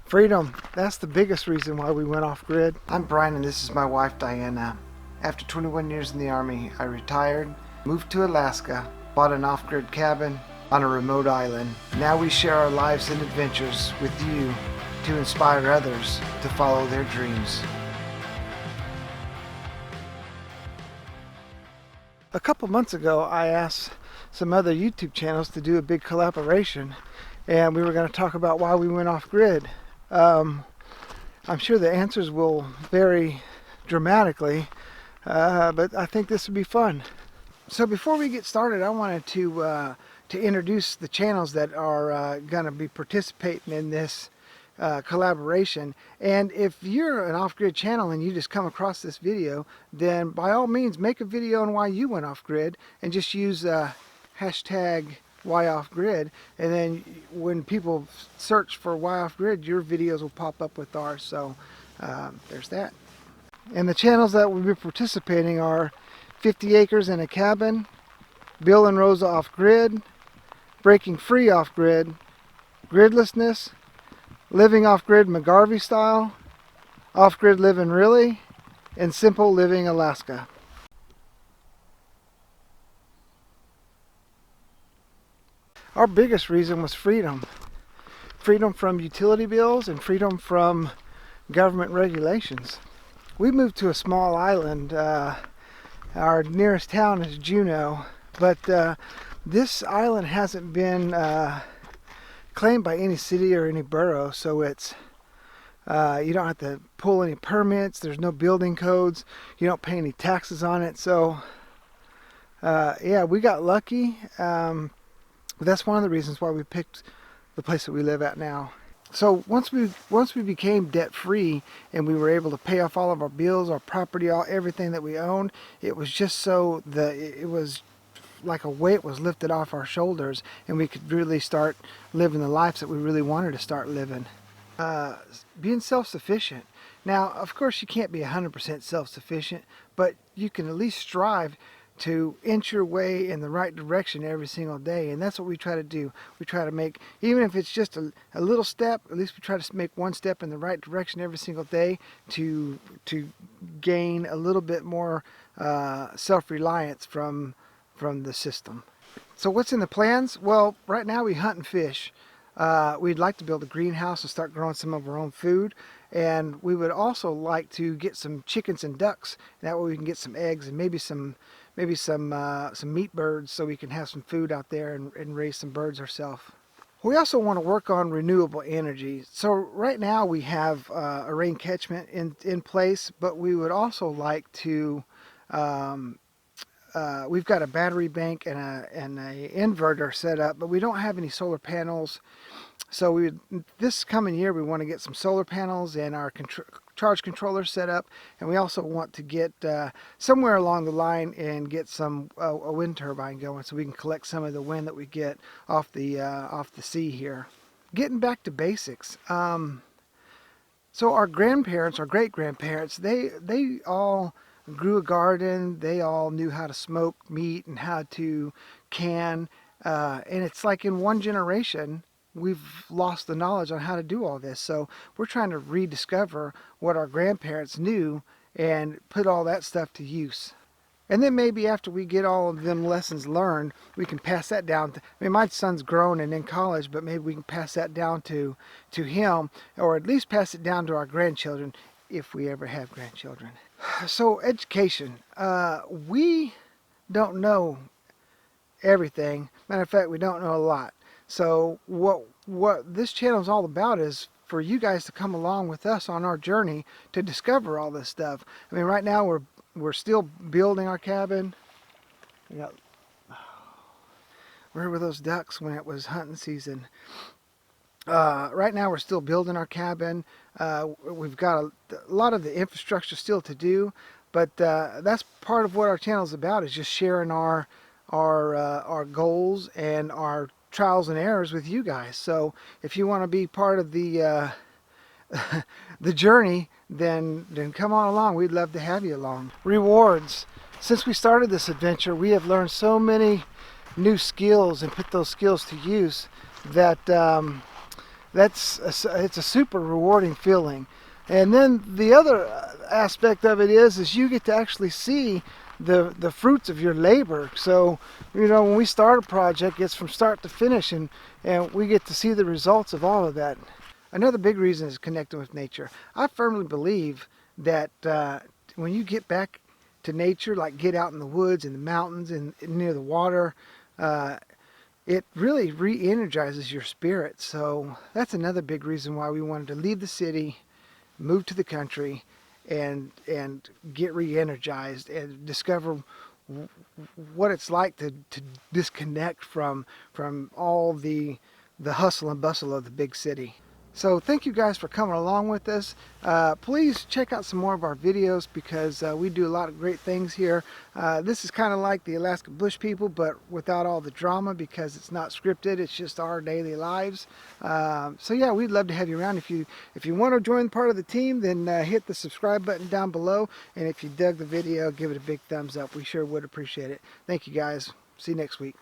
Freedom, that's the biggest reason why we went off grid. I'm Brian and this is my wife Diana. After 21 years in the Army, I retired, moved to Alaska, bought an off-grid cabin on a remote island. Now we share our lives and adventures with you to inspire others to follow their dreams. A couple months ago, I asked some other YouTube channels to do a big collaboration, and we were going to talk about why we went off grid. I'm sure the answers will vary dramatically, but I think this would be fun. So before we get started, I wanted to introduce the channels that are going to be participating in this collaboration. And if you're an off-grid channel and you just come across this video, then by all means make a video on why you went off-grid and just use hashtag whyoffgrid, and then when people search for why off-grid, your videos will pop up with ours. So there's that. And the channels that will be participating are 50 Acres in a Cabin, Bill and Rosa Off-Grid, Breaking Free Off-Grid, Gridlessness, Living Off-Grid McGarvey Style, Off-Grid Living Really, and Simple Living Alaska. Our biggest reason was freedom. Freedom from utility bills and freedom from government regulations. We moved to a small island. Our nearest town is Juneau, but this island hasn't been claimed by any city or any borough, so it's you don't have to pull any permits, there's no building codes, you don't pay any taxes on it. So yeah, we got lucky. But that's one of the reasons why we picked the place that we live at now. So once we became debt free and we were able to pay off all of our bills, our property, everything that we owned, it was just so that it was like a weight was lifted off our shoulders, and we could really start living the lives that we really wanted to start living. Being self-sufficient. Now, of course, you can't be 100% self-sufficient, but you can at least strive to inch your way in the right direction every single day, and that's what we try to do. We try to make, even if it's just a little step, at least we try to make one step in the right direction every single day to gain a little bit more self-reliance from the system. So what's in the plans? Well, right now we hunt and fish. We'd like to build a greenhouse and start growing some of our own food, and we would also like to get some chickens and ducks. That way we can get some eggs and maybe some meat birds, so we can have some food out there and raise some birds ourselves. We also want to work on renewable energy. So right now we have a rain catchment in place, but we would also like to we've got a battery bank and a inverter set up, but we don't have any solar panels. So this coming year we want to get some solar panels and our charge controller set up, and we also want to get somewhere along the line and get a wind turbine going, so we can collect some of the wind that we get off the sea here. Getting back to basics. So our grandparents, our great-grandparents, they all grew a garden. They all knew how to smoke meat and how to can, and it's like in one generation we've lost the knowledge on how to do all this. So we're trying to rediscover what our grandparents knew and put all that stuff to use. And then maybe after we get all of them lessons learned, we can pass that down to, I mean, my son's grown and in college, but maybe we can pass that down to him, or at least pass it down to our grandchildren if we ever have grandchildren. So education, we don't know everything. Matter of fact, we don't know a lot. So what this channel is all about is for you guys to come along with us on our journey to discover all this stuff. I mean, right now we're still building our cabin. Where were those ducks when it was hunting season? Right now we're still building our cabin. We've got a lot of the infrastructure still to do, but that's part of what our channel is about, is just sharing our goals and our trials and errors with you guys. So if you want to be part of the the journey, then come on along. We'd love to have you along. Rewards. Since we started this adventure, we have learned so many new skills and put those skills to use that it's a super rewarding feeling. And then the other aspect of it is you get to actually see the fruits of your labor. So, you know, when we start a project, it's from start to finish, and we get to see the results of all of that. Another big reason is connecting with nature. I firmly believe that when you get back to nature, like get out in the woods and the mountains and near the water, it really re-energizes your spirit. So that's another big reason why we wanted to leave the city, move to the country, and get re-energized and discover what it's like to disconnect from all the hustle and bustle of the big city. So thank you guys for coming along with us. Please check out some more of our videos, because we do a lot of great things here. This is kind of like the Alaska Bush People, but without all the drama, because it's not scripted. It's just our daily lives. So yeah, we'd love to have you around. If you want to join part of the team, then hit the subscribe button down below. And if you dug the video, give it a big thumbs up. We sure would appreciate it. Thank you guys. See you next week.